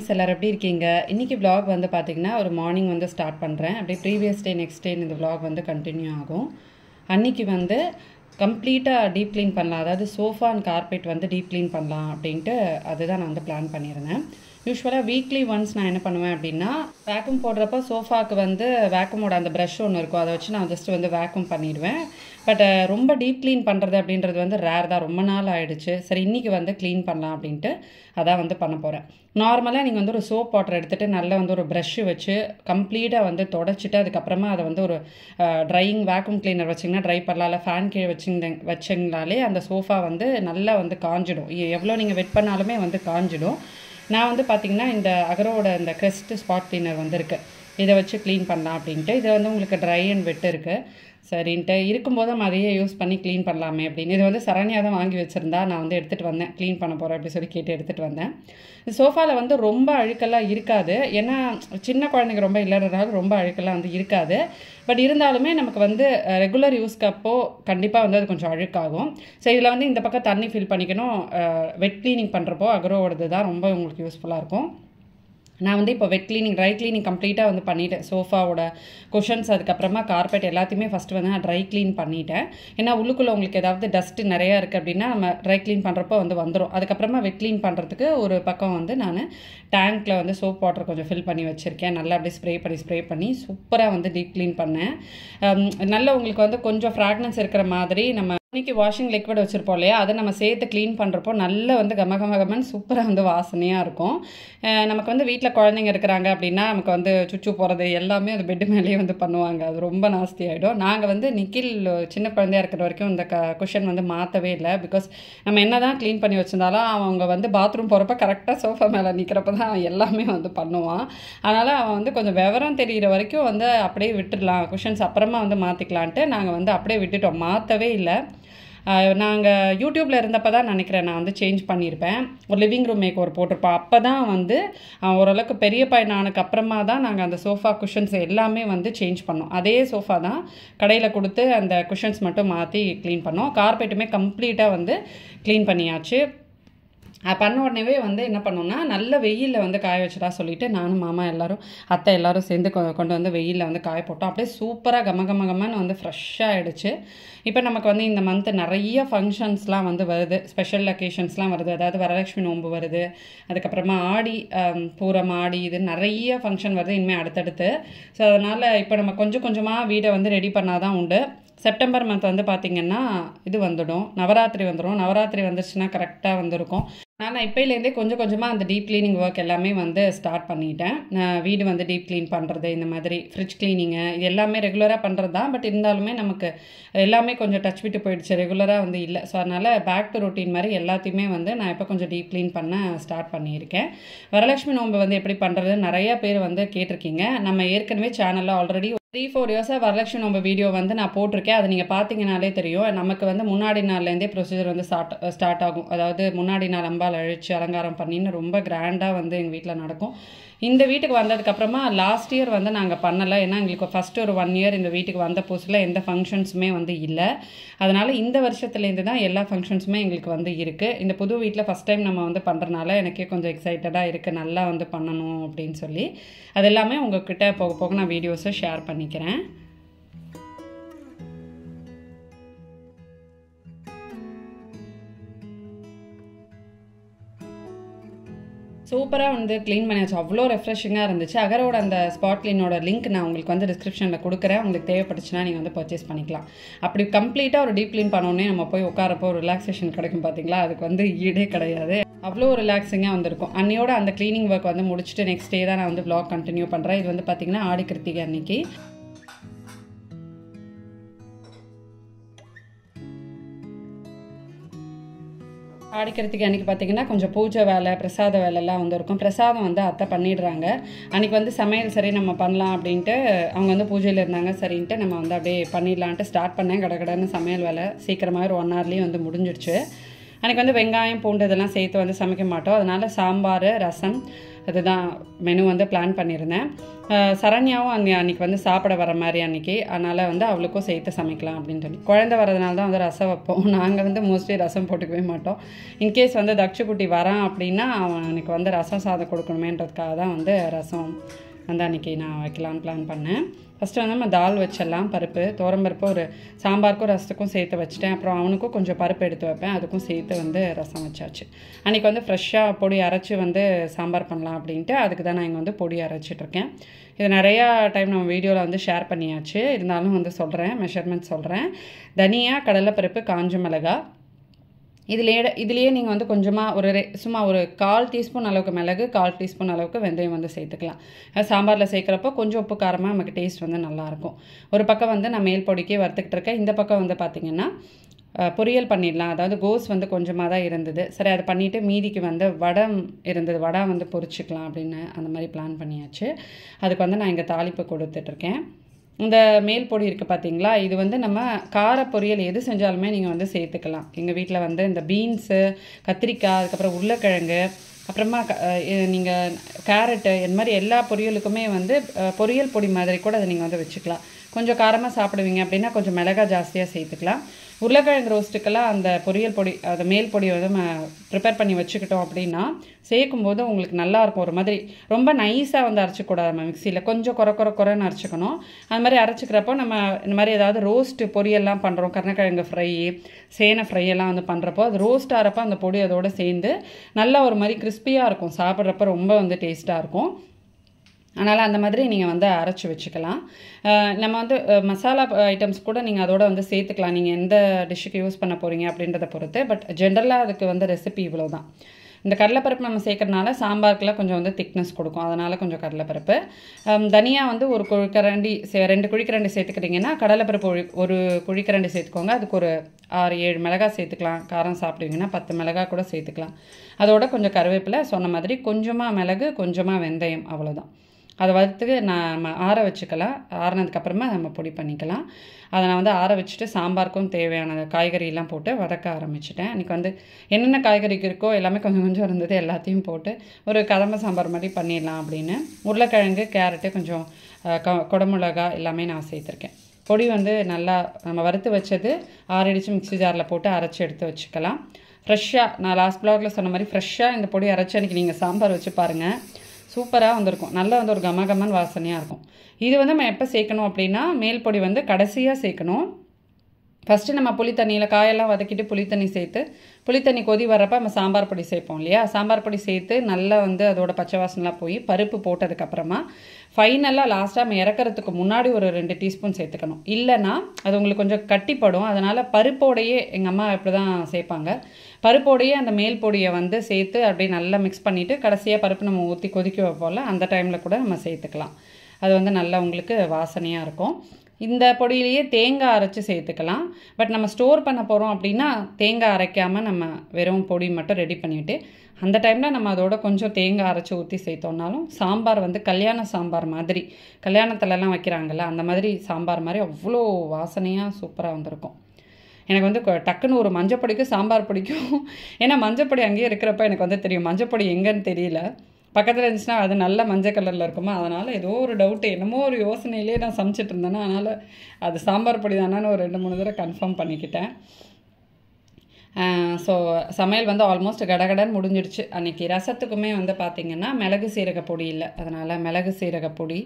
Friends எல்லாரும் எப்படி இருக்கீங்க? இன்னைக்கு vlog வந்து பாத்தீங்கன்னா ஒரு மார்னிங் வந்து ஸ்டார்ட் பண்றேன். அப்படியே ப்ரீவியஸ் டே நெக்ஸ்ட் டே இந்த vlog வந்து கண்டினியூ ஆகும். அன்னைக்கு வந்து கம்ப்ளீட்டா டீப் க்ளீன் பண்ணலாம். அதாவது சோஃபா அண்ட் கார்பெட் வந்து டீப் க்ளீன் பண்ணலாம் அப்படின்ட்டு அதுதான் நான் வந்து பிளான் பண்ணியிருந்தேன். யூஸ்வலாக வீக்லி ஒன்ஸ் நான் என்ன பண்ணுவேன் அப்படின்னா வேக்யூம் போடுறப்ப சோஃபாவுக்கு வந்து வேக்யூமோட அந்த ப்ரஷ் ஒன்று இருக்கும், அதை வச்சு நான் ஜஸ்ட் வந்து வேக்யூம் பண்ணிடுவேன். பட் ரொம்ப டீப் க்ளீன் பண்ணுறது அப்படின்றது வந்து ரேர் தான், ரொம்ப நாள் ஆகிடுச்சு. சரி இன்றைக்கி வந்து க்ளீன் பண்ணலாம் அப்படின்ட்டு அதான் வந்து பண்ண போகிறேன். நார்மலாக நீங்கள் வந்து ஒரு சோப் வாட்டர் எடுத்துகிட்டு நல்லா வந்து ஒரு ப்ரஷ்ஷு வச்சு கம்ப்ளீட்டாக வந்து தொடச்சிட்டு அதுக்கப்புறமா அதை வந்து ஒரு ட்ரையிங் வேக்யூம் கிளீனர் வச்சிங்கன்னா ட்ரை பண்ணலாம். இல்லை ஃபேன் கீழே வச்சிங்கனாலே அந்த சோஃபா வந்து நல்லா வந்து காஞ்சிடும். எவ்வளோ நீங்கள் வெட் பண்ணாலுமே வந்து காஞ்சிடும். நான் வந்து பார்த்திங்கன்னா இந்த அகரோட இந்த கிரெஸ்ட் ஸ்பாட் கிளீனர் வந்து இருக்குது, இதை வச்சு க்ளீன் பண்ணலாம் அப்படின்ட்டு. இதை வந்து உங்களுக்கு ட்ரை அண்ட் வெட் இருக்குது சரின்ட்டு இருக்கும்போது நம்ம அதையே யூஸ் பண்ணி க்ளீன் பண்ணலாமே அப்படின்னு. இது வந்து சரண்யா தான் வாங்கி வச்சுருந்தா, நான் வந்து எடுத்துகிட்டு வந்தேன், க்ளீன் பண்ண போகிறேன் அப்படி சொல்லி கேட்டு எடுத்துகிட்டு வந்தேன். சோஃபாவில் வந்து ரொம்ப அழுக்கெல்லாம் இருக்காது, ஏன்னா சின்ன குழந்தைங்க ரொம்ப இல்லாததுனால ரொம்ப அழுக்கெல்லாம் வந்து இருக்காது. பட் இருந்தாலுமே நமக்கு வந்து ரெகுலர் யூஸ்க்கு அப்போது கண்டிப்பாக வந்து அது கொஞ்சம் அழுக்காகும். ஸோ இதில் வந்து இந்த பக்கம் தண்ணி ஃபில் பண்ணிக்கணும். வெட் க்ளீனிங் பண்ணுறப்போ அகரோடது தான் ரொம்ப உங்களுக்கு யூஸ்ஃபுல்லாக இருக்கும். நான் வந்து இப்போ வெட் க்ளீனிங் ட்ரை க்ளீனிங் கம்ப்ளீட்டாக வந்து பண்ணிவிட்டேன். சோஃபாவோட குஷன்ஸ் அதுக்கப்புறமா கார்பெட் எல்லாத்தையுமே ஃபஸ்ட்டு வந்து நான் ட்ரை க்ளீன் பண்ணிவிட்டேன். ஏன்னா உள்ளுக்குள்ளே உங்களுக்கு ஏதாவது டஸ்ட்டு நிறையா இருக்குது அப்படின்னா நம்ம ட்ரை க்ளீன் பண்ணுறப்போ வந்து வந்துடும். அதுக்கப்புறமா வெட் க்ளீன் பண்ணுறதுக்கு ஒரு பக்கம் வந்து நான் டேங்க்கில் வந்து சோப் வாட்டர் கொஞ்சம் ஃபில் பண்ணி வச்சுருக்கேன். நல்லா அப்படியே ஸ்ப்ரே பண்ணி சூப்பராக வந்து டீப் க்ளீன் பண்ணேன். நல்லா உங்களுக்கு வந்து கொஞ்சம் ஃப்ராக்னன்ஸ் இருக்கிற மாதிரி நம்ம இன்னைக்கு வாஷிங் லிக்விட் வச்சுருப்போம் இல்லையா, அதை நம்ம சேர்த்து க்ளீன் பண்ணுறப்போ நல்லா வந்து கமகமகமன்னு சூப்பராக வந்து வாசனையாக இருக்கும். நமக்கு வந்து வீட்டில் குழந்தைங்க இருக்கிறாங்க அப்படின்னா நமக்கு வந்து சுச்சு போகிறது எல்லாமே அது பெட்டு மேலேயே வந்து பண்ணுவாங்க, அது ரொம்ப நாஸ்தி ஆகிடும். நாங்கள் வந்து நிக்கில் சின்ன குழந்தையாக இருக்கிற வரைக்கும் இந்த குஷன் வந்து மாற்றவே இல்லை. பிகாஸ் நம்ம என்ன தான் க்ளீன் பண்ணி வச்சுருந்தாலும் அவங்க வந்து பாத்ரூம் போகிறப்ப கரெக்டாக சோஃபா மேலே நிற்கிறப்ப தான் அவன் எல்லாமே வந்து பண்ணுவான். அதனால் அவன் வந்து கொஞ்சம் விவரம் தெரிகிற வரைக்கும் வந்து அப்படியே விட்டுடலாம், குஷன்ஸ் அப்புறமா வந்து மாற்றிக்கலான்ட்டு நாங்கள் வந்து அப்படியே விட்டுட்டோம், மாற்றவே இல்லை. நாங்கள் யூடியூப்பில் இருந்தப்போ தான் நினைக்கிறேன் நான் வந்து சேஞ்ச் பண்ணியிருப்பேன். ஒரு லிவிங் ரூம் மேக் ஓவர் போட்டிருப்போம். அப்போ தான் வந்து ஓரளவுக்கு பெரிய பையன் ஆனதுக்கு அப்புறமா தான் நாங்கள் அந்த சோஃபா குஷன்ஸ் எல்லாமே வந்து சேஞ்ச் பண்ணோம். அதே சோஃபா தான் கடையில் கொடுத்து அந்த குஷன்ஸ் மட்டும் மாற்றி க்ளீன் பண்ணோம். கார்பெட்டுமே கம்ப்ளீட்டாக வந்து க்ளீன் பண்ணியாச்சு. பண்ண உடனேவே வந்து என்ன பண்ணோம்னா நல்ல வெயிலில் வந்து காய வச்சுட்டா சொல்லிவிட்டு நானும் மாமா எல்லோரும் அத்தை எல்லோரும் சேர்ந்து கொண்டு வந்து வெயிலில் வந்து காய போட்டோம். அப்படியே சூப்பராக கமகமகமன்னு வந்து ஃப்ரெஷ்ஷாக ஆகிடுச்சு. இப்போ நமக்கு வந்து இந்த மந்த்து நிறைய ஃபங்க்ஷன்ஸ்லாம் வந்து வருது, ஸ்பெஷல் அக்கேஷன்ஸ்லாம் வருது. அதாவது வரலட்சுமி நோன்பு வருது, அதுக்கப்புறமா ஆடி பூரம் ஆடி இது நிறைய ஃபங்க்ஷன் வருது இனிமேல் அடுத்தடுத்து. ஸோ அதனால் இப்போ நம்ம கொஞ்சம் கொஞ்சமாக வீடை வந்து ரெடி பண்ணால் தான் உண்டு. செப்டம்பர் மந்த் வந்து பார்த்திங்கன்னா இது வந்துடும், நவராத்திரி வந்துடும். நவராத்திரி வந்துருச்சுன்னா கரெக்டாக வந்துருக்கும். நான் இப்போலேருந்தே கொஞ்சம் கொஞ்சமாக அந்த டீப் க்ளீனிங் ஒர்க் எல்லாமே வந்து ஸ்டார்ட் பண்ணிட்டேன். வீடு வந்து டீப் க்ளீன் பண்ணுறது, இந்த மாதிரி ஃப்ரிட்ஜ் க்ளீனிங்கு, இது எல்லாமே ரெகுலராக பண்ணுறது தான். பட் இருந்தாலுமே நமக்கு எல்லாமே கொஞ்சம் டச் விட்டு போயிடுச்சு, ரெகுலராக வந்து இல்லை. ஸோ அதனால் பேக் டு ரொட்டீன் மாதிரி எல்லாத்தையுமே வந்து நான் இப்போ கொஞ்சம் டீப் க்ளீன் பண்ண ஸ்டார்ட் பண்ணியிருக்கேன். வரலட்சுமி நோன்பு வந்து எப்படி பண்ணுறது நிறையா பேர் வந்து கேட்டிருக்கீங்க. நம்ம ஏற்கனவே சேனலில் ஆல்ரெடி 3-4 இயர்ஸாக வரலட்சுமி நோன்பு வீடியோ வந்து நான் போட்டிருக்கேன். அதை நீங்கள் பார்த்தீங்கனாலே தெரியும். நமக்கு வந்து முன்னாடி நாள்லேருந்தே ப்ரொசீஜர் வந்து ஸ்டார்ட் ஆகும். அதாவது முன்னாடி நாள் அம்பாள் அழிச்சு அலங்காரம் பண்ணின்னு ரொம்ப கிராண்டாக வந்து எங்கள் வீட்டில் நடக்கும். இந்த வீட்டுக்கு வந்ததுக்கப்புறமா லாஸ்ட் இயர் வந்து நாங்கள் பண்ணலை, ஏன்னா எங்களுக்கு ஃபஸ்ட்டு ஒரு 1 இயர் இந்த வீட்டுக்கு வந்த புதுசில் எந்த ஃபங்க்ஷன்ஸுமே வந்து இல்லை. அதனால் இந்த வருஷத்துலேருந்து தான் எல்லா ஃபங்க்ஷன்ஸுமே எங்களுக்கு வந்து இருக்குது. இந்த புது வீட்டில் ஃபஸ்ட் டைம் நம்ம வந்து பண்ணுறதுனால எனக்கே கொஞ்சம் எக்ஸைட்டடாக இருக்குது, நல்லா வந்து பண்ணணும் அப்படின்னு சொல்லி. அது எல்லாமே உங்கள்கிட்ட போக போக நான் வீடியோஸை ஷேர் பண்ணிக்கிறேன். சூப்பராக வந்து க்ளீன் பண்ணியாச்சு, அவ்வளோ ரெஃப்ரெஷிங்காக இருந்துச்சு. அகரோட அந்த ஸ்பாட் க்ளீனோட லிங்க் நான் உங்களுக்கு வந்து டிஸ்கிரிப்ஷனில் கொடுக்குறேன். உங்களுக்கு தேவைப்பட்டுச்சுன்னா நீங்கள் வந்து பர்ச்சேஸ் பண்ணிக்கலாம். அப்படி கம்ப்ளீட்டாக ஒரு டீப் க்ளீன் பண்ணோன்னே நம்ம போய் உட்காரப்போ ஒரு ரிலாக்ஸேஷன் கிடைக்கும் பார்த்தீங்களா, அதுக்கு வந்து ஈடே கிடையாது. அவ்வளோ ரிலாக்ஸிங்காக வந்திருக்கும். அன்னையோட அந்த க்ளீனிங் ஒர்க் வந்து முடிச்சுட்டு நெக்ஸ்ட் டே தான் நான் வந்து vlog கண்டினியூ பண்ணுறேன். இது வந்து பார்த்திங்கன்னா ஆடி கிருத்திகை அன்னைக்கு. ஆடிக்கிறதுக்கு அன்றைக்கி பார்த்திங்கன்னா கொஞ்சம் பூஜை வேலை பிரசாத வேலைலாம் வந்து இருக்கும். பிரசாதம் வந்து அத்தை பண்ணிடுறாங்க. அன்றைக்கி வந்து சமையல் சரி நம்ம பண்ணலாம் அப்படின்ட்டு அவங்க வந்து பூஜையில் இருந்தாங்க, சரின்ட்டு நம்ம வந்து அப்படியே பண்ணிடலான்ட்டு ஸ்டார்ட் பண்ணேன். கடகடன்னு சமையல் வேலை சீக்கிரமாக ஒரு 1 ஹவர்லேயே வந்து முடிஞ்சிடுச்சு. அன்றைக்கி வந்து வெங்காயம் பூண்டு இதெல்லாம் சேர்த்து வந்து சமைக்க மாட்டோம். அதனால் சாம்பார், ரசம், அதுதான் மெனு வந்து பிளான் பண்ணியிருந்தேன். சரண்யாவும் அன்றைக்கி வந்து சாப்பிட வர மாதிரி அன்றைக்கி, அதனால் வந்து அவளுக்கும் சேர்த்து சமைக்கலாம் அப்படின்னு சொல்லி. குழந்தை வரதுனால தான் வந்து ரசம் வைப்போம். நாங்கள் வந்து மோஸ்ட்லி ரசம் போட்டுக்கவே மாட்டோம். இன்கேஸ் வந்து தக்ஷுக்குட்டி வரான் அப்படின்னா அவனுக்கு வந்து ரசம் சாதம் கொடுக்கணுமேன்றதுக்காக தான் வந்து ரசம் வந்து அன்றைக்கி நான் வைக்கலான்னு பிளான் பண்ணேன். ஃபஸ்ட்டு வந்து நம்ம தால் வச்சிடலாம், பருப்பு துவரம்பருப்பு ஒரு சாம்பாருக்கும் ரசத்துக்கும் சேர்த்து வச்சுட்டேன். அப்புறம் அவனுக்கும் கொஞ்சம் பருப்பு எடுத்து வைப்பேன், அதுக்கும் சேர்த்து வந்து ரசம் வச்சாச்சு. அன்றைக்கி வந்து ஃப்ரெஷ்ஷாக பொடி அரைச்சி வந்து சாம்பார் பண்ணலாம் அப்படின்ட்டு அதுக்கு தான் நான் இங்கே வந்து பொடி அரைச்சிட்ருக்கேன். இது நிறையா டைம் நம்ம வீடியோவில் வந்து ஷேர் பண்ணியாச்சு, இருந்தாலும் வந்து சொல்கிறேன், மெஷர்மெண்ட் சொல்கிறேன். தனியா, கடலைப்பருப்பு, காஞ்ச மிளகாய், இதுலேயே நீங்கள் வந்து கொஞ்சமாக சும்மா ஒரு 1/4 டீஸ்பூன் அளவுக்கு மிளகு, 1/4 டீஸ்பூன் அளவுக்கு வெந்தயம் வந்து சேர்த்துக்கலாம். சாம்பாரில் சேர்க்குறப்போ கொஞ்சம் உப்பு காரமாக நமக்கு டேஸ்ட் வந்து நல்லாயிருக்கும். ஒரு பக்கம் வந்து நான் மேல் பொடிக்கே வறுத்துக்கிட்டு இருக்கேன். இந்த பக்கம் வந்து பார்த்திங்கன்னா பொரியல் பண்ணிடலாம். அதாவது கோஸ் வந்து கொஞ்சமாக தான் இருந்தது, சரி அதை பண்ணிவிட்டு மீதிக்கு வந்து வடை வந்து பொரிச்சிக்கலாம் அப்படின்னு அந்த மாதிரி பிளான் பண்ணியாச்சு. அதுக்கு வந்து நான் இங்கே தாளிப்பு கொடுத்துட்ருக்கேன். இந்த மேல் பொடி இருக்குது பார்த்தீங்களா, இது வந்து நம்ம கார பொரியல் எது செஞ்சாலுமே நீங்கள் வந்து சேர்த்துக்கலாம். எங்கள் வீட்டில் வந்து இந்த பீன்ஸு, கத்திரிக்காய், அதுக்கப்புறம் உருளைக்கிழங்கு, அப்புறமா நீங்கள் கேரட்டு, இந்த மாதிரி எல்லா பொரியலுக்குமே வந்து பொரியல் பொடி மாதிரி கூட அதை நீங்கள் வந்து வச்சுக்கலாம். கொஞ்சம் காரமாக சாப்பிடுவீங்க அப்படின்னா கொஞ்சம் மிளகாய் ஜாஸ்தியாக சேர்த்துக்கலாம். உருளைக்கிழங்கு ரோஸ்ட்டுக்கெல்லாம் அந்த பொரியல் பொடி, அந்த மேல் பொடி வந்து நம்ம ப்ரிப்பேர் பண்ணி வச்சுக்கிட்டோம் அப்படின்னா சேர்க்கும்போது உங்களுக்கு நல்லாயிருக்கும். ஒரு மாதிரி ரொம்ப நைஸாக வந்து அரைச்சிக்கூடாது, நம்ம மிக்சியில் கொஞ்சம் குறைன்னு அரைச்சிக்கணும். அது மாதிரி அரைச்சிக்கிறப்போ நம்ம இந்த மாதிரி ஏதாவது ரோஸ்ட்டு பொரியெல்லாம் பண்ணுறோம், கருணக்கிழங்கு ஃப்ரை, சேனை ஃப்ரை எல்லாம் வந்து பண்ணுறப்போ அது ரோஸ்ட் ஆகிறப்போ அந்த பொடி அதோடு சேர்ந்து நல்லா ஒரு மாதிரி கிறிஸ்பியாக இருக்கும், சாப்பிட்றப்ப ரொம்ப வந்து டேஸ்ட்டாக இருக்கும். அதனால் அந்த மாதிரி நீங்கள் வந்து அரைச்சி வச்சுக்கலாம். நம்ம வந்து மசாலா ஐட்டம்ஸ் கூட நீங்கள் அதோட வந்து சேர்த்துக்கலாம், நீங்கள் எந்த டிஷ்ஷுக்கு யூஸ் பண்ண போகிறீங்க அப்படின்றத பொறுத்து. பட் ஜென்ரலாக அதுக்கு வந்து ரெசிபி இவ்வளோ தான். இந்த கடலைப்பருப்பு நம்ம சேர்க்கறனால சாம்பாருக்குலாம் கொஞ்சம் வந்து திக்னஸ் கொடுக்கும், அதனால் கொஞ்சம் கடலைப்பருப்பு. தனியாக வந்து ஒரு குழிக்கரண்டி 2 குழிக்கரண்டி சேர்த்துக்கிட்டிங்கன்னா கடலைப்பருப்பு ஒரு குழிக்கரண்டி சேர்த்துக்கோங்க. அதுக்கு ஒரு 6-7 மிளகாய் சேர்த்துக்கலாம். காரம் சாப்பிடுவீங்கன்னா 10 மிளகாய் கூட சேர்த்துக்கலாம். அதோட கொஞ்சம் கருவேப்பிலை, சொன்ன மாதிரி கொஞ்சமாக மிளகு, கொஞ்சமாக வெந்தயம், அவ்வளோதான். அதை வறுத்துக்கு நம்ம ஆற வச்சுக்கலாம். ஆறினதுக்கப்புறமா நம்ம பொடி பண்ணிக்கலாம். அதை நான் வந்து ஆற வச்சுட்டு சாம்பாருக்கும் தேவையான காய்கறியெல்லாம் போட்டு வதக்க ஆரம்பிச்சிட்டேன். இன்றைக்கி வந்து என்னென்ன காய்கறிக்கு இருக்கோ எல்லாமே கொஞ்சம் கொஞ்சம் இருந்தது, எல்லாத்தையும் போட்டு ஒரு கதம்ப சாம்பார் மாதிரி பண்ணிடலாம் அப்படின்னு. உருளைக்கிழங்கு, கேரட்டு, கொஞ்சம் குடமிளகா எல்லாமே நான் சேர்த்துருக்கேன். பொடி வந்து நல்லா நம்ம வறுத்து வச்சது ஆறிடிச்சு மிக்ஸி ஜாரில் போட்டு அரைச்சி எடுத்து வச்சுக்கலாம். ஃப்ரெஷ்ஷாக நான் லாஸ்ட் ப்ளாகில் சொன்ன மாதிரி ஃப்ரெஷ்ஷாக இந்த பொடி அரைச்சி அன்றைக்கி நீங்கள் சாம்பார் வச்சு பாருங்கள், சூப்பராக வந்திருக்கும். நல்லா வந்து ஒரு கமகமன் வாசனையாக இருக்கும். இது வந்து நம்ம எப்போ சேர்க்கணும் அப்படின்னா மேல் பொடி வந்து கடைசியாக சேர்க்கணும். ஃபஸ்ட்டு நம்ம புளித்தண்ணியில் காயெல்லாம் வதக்கிட்டு புளித்தண்ணி சேர்த்து புளித்தண்ணி கொதி வரப்போ நம்ம சாம்பார் பொடி சேர்ப்போம் இல்லையா, சாம்பார் பொடி சேர்த்து நல்லா வந்து அதோட பச்சை வாசனைலாம் போய் பருப்பு போட்டதுக்கப்புறமா ஃபைனலாக லாஸ்ட்டாக நம்ம இறக்கிறதுக்கு முன்னாடி ஒரு 2 டீஸ்பூன் சேர்த்துக்கணும். இல்லைன்னா அது உங்களுக்கு கொஞ்சம் கட்டிப்படும். அதனால் பருப்போடையே எங்கள் அம்மா இப்படி தான் சேர்ப்பாங்க. பருப்போடையே அந்த மேல் பொடியை வந்து சேர்த்து அப்படியே நல்லா மிக்ஸ் பண்ணிவிட்டு கடைசியாக பருப்பு நம்ம ஊற்றி கொதிக்க வைப்போம்ல, அந்த டைமில் கூட நம்ம சேர்த்துக்கலாம். அது வந்து நல்லா உங்களுக்கு வாசனையாக இருக்கும். இந்த பொடியிலேயே தேங்காய் அரைச்சி சேர்த்துக்கலாம். பட் நம்ம ஸ்டோர் பண்ண போகிறோம் அப்படின்னா தேங்காய் அரைக்காமல் நம்ம வெறும் பொடி மட்டும் ரெடி பண்ணிவிட்டு அந்த டைமில் நம்ம அதோட கொஞ்சம் தேங்காய் அரைச்சி ஊற்றி சேர்த்தோம்னாலும் சாம்பார் வந்து கல்யாண சாம்பார் மாதிரி, கல்யாணத்துலலாம் வைக்கிறாங்கல்ல அந்த மாதிரி சாம்பார் மாதிரி அவ்வளோ வாசனையாக சூப்பராக வந்திருக்கும். எனக்கு வந்து டக்குன்னு ஒரு மஞ்சப்பொடிக்கு சாம்பார் பிடிக்கும். ஏன்னா மஞ்சப்பொடி அங்கேயே இருக்கிறப்ப எனக்கு வந்து தெரியும், மஞ்சப்பொடி எங்கேன்னு தெரியல, பக்கத்தில் இருந்துச்சுன்னா அது நல்ல மஞ்சள் கலரில் இருக்குமா, அதனால் ஏதோ ஒரு டவுட்டு, என்னமோ ஒரு யோசனையிலே நான் சமைச்சிட்டு இருந்தேன்னா அதனால் அது சாம்பார் பொடி தானேன்னு ஒரு 2-3 தடவை கன்ஃபார்ம் பண்ணிக்கிட்டேன். ஸோ சமையல் வந்து ஆல்மோஸ்ட் கடகடன்னு முடிஞ்சிடுச்சு. அன்றைக்கி ரசத்துக்குமே வந்து பார்த்திங்கன்னா மிளகு சீரக பொடி இல்லை, அதனால் மிளகு சீரக பொடி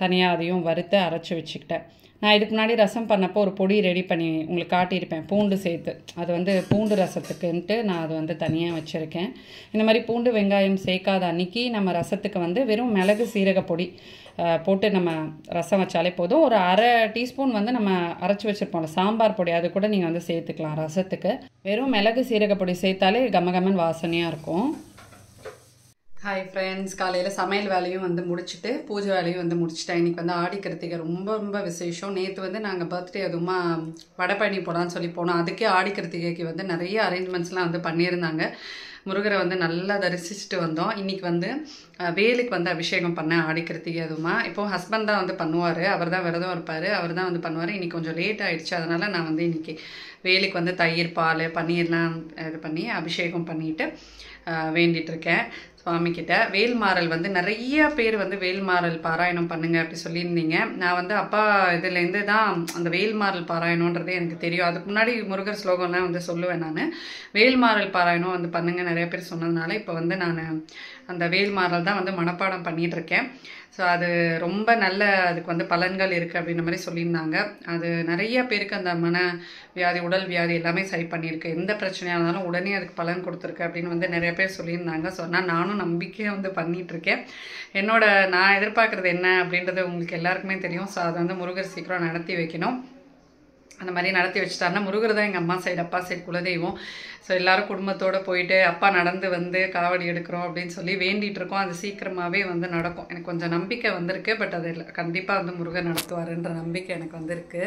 தனியாக அதையும் வறுத்து அரைச்சி வச்சுக்கிட்டேன். நான் இதுக்கு முன்னாடி ரசம் பண்ணப்போ ஒரு பொடி ரெடி பண்ணி உங்களுக்கு காட்டியிருப்பேன், பூண்டு சேர்த்து. அது வந்து பூண்டு ரசத்துக்குன்ட்டு நான் அது வந்து தனியாக வச்சுருக்கேன். இந்த மாதிரி பூண்டு வெங்காயம் சேர்க்காத அன்றைக்கி நம்ம ரசத்துக்கு வந்து வெறும் மிளகு சீரக பொடி போட்டு நம்ம ரசம் வச்சாலே போதும். ஒரு 1/2 டீஸ்பூன் வந்து நம்ம அரைச்சி வச்சுருப்போம்ல சாம்பார் பொடி, அது கூட நீங்கள் வந்து சேர்த்துக்கலாம் ரசத்துக்கு. வெறும் மிளகு சீரக பொடி சேர்த்தாலே கமகமன் வாசனையாக இருக்கும். ஹாய் ஃப்ரெண்ட்ஸ், காலையில் சமையல் வேலையும் வந்து முடிச்சுட்டு பூஜை வேலையும் வந்து முடிச்சுட்டேன். இன்றைக்கி வந்து ஆடி கிருத்திகை ரொம்ப விசேஷம். நேற்று வந்து நாங்கள் பர்த்டே அதுவுமா வடபழனி போகலான்னு சொல்லி போனோம். அதுக்கே ஆடி கிருத்திகைக்கு வந்து நிறைய அரேஞ்ச்மெண்ட்ஸ்லாம் வந்து பண்ணியிருந்தாங்க. முருகரை வந்து நல்லா தரிசிச்சுட்டு வந்தோம். இன்றைக்கி வந்து வேலுக்கு வந்து அபிஷேகம் பண்ணேன் ஆடி கிருத்திகை அதுவுமா. இப்போது ஹஸ்பண்ட் தான் வந்து பண்ணுவார், அவர் தான் விரதம் இருப்பார், அவர் தான் வந்து பண்ணுவார். இன்றைக்கி கொஞ்சம் லேட் ஆகிடுச்சு, அதனால் நான் வந்து இன்றைக்கி வேலுக்கு வந்து தயிர் பால் பன்னீர்லாம் இது பண்ணி அபிஷேகம் பண்ணிவிட்டு வேண்டிகிட்ருக்கேன். சுவாமிக்கிட்ட. வேல்மாறல் வந்து நிறைய பேர் வந்து வேல்மாறல் பாராயணம் பண்ணுங்க அப்படி சொல்லியிருந்தீங்க. நான் வந்து அப்பா இதுலேருந்து தான் அந்த வேல்மாறல் பாராயணன்றதே எனக்கு தெரியும். அதுக்கு முன்னாடி முருகர் ஸ்லோகம்லாம் வந்து சொல்லுவேன் நான். வேல்மாறல் பாராயணம் வந்து பண்ணுங்க நிறைய பேர் சொன்னதுனால இப்போ வந்து நான் அந்த வேல்மாறல் தான் வந்து மனப்பாடம் பண்ணிகிட்ருக்கேன். ஸோ அது ரொம்ப நல்ல அதுக்கு வந்து பலன்கள் இருக்குது அப்படின்ற மாதிரி சொல்லியிருந்தாங்க. அது நிறைய பேருக்கு அந்த மன வியாதி, உடல் வியாதி எல்லாமே சரி பண்ணியிருக்கு. எந்த பிரச்சனையாக இருந்தாலும் உடனே அதுக்கு பலன் கொடுத்துருக்கு அப்படின்னு வந்து நிறைய பேர் சொல்லியிருந்தாங்க. ஸோ நான் நானும் நம்பிக்கையாக வந்து பண்ணிகிட்ருக்கேன். நான் எதிர்பார்க்குறது என்ன அப்படின்றது உங்களுக்கு எல்லாருக்குமே தெரியும். ஸோ அதை வந்து முருகர் சீக்கிரம் நடத்தி வைக்கணும். அந்த மாதிரி நடத்தி வச்சுட்டாருன்னா, முருகர் தான் எங்கள் அம்மா சைடு, அப்பா சைடு குலதெய்வம். ஸோ எல்லோரும் குடும்பத்தோடு போயிட்டு அப்பா நடந்து வந்து காவடி எடுக்கிறோம் அப்படின்னு சொல்லி வேண்டிகிட்டு இருக்கோம். அது சீக்கிரமாகவே வந்து நடக்கும். எனக்கு கொஞ்சம் நம்பிக்கை வந்திருக்கு. பட் அது கண்டிப்பாக வந்து முருகர் நடத்துவாருன்ற நம்பிக்கை எனக்கு வந்திருக்கு.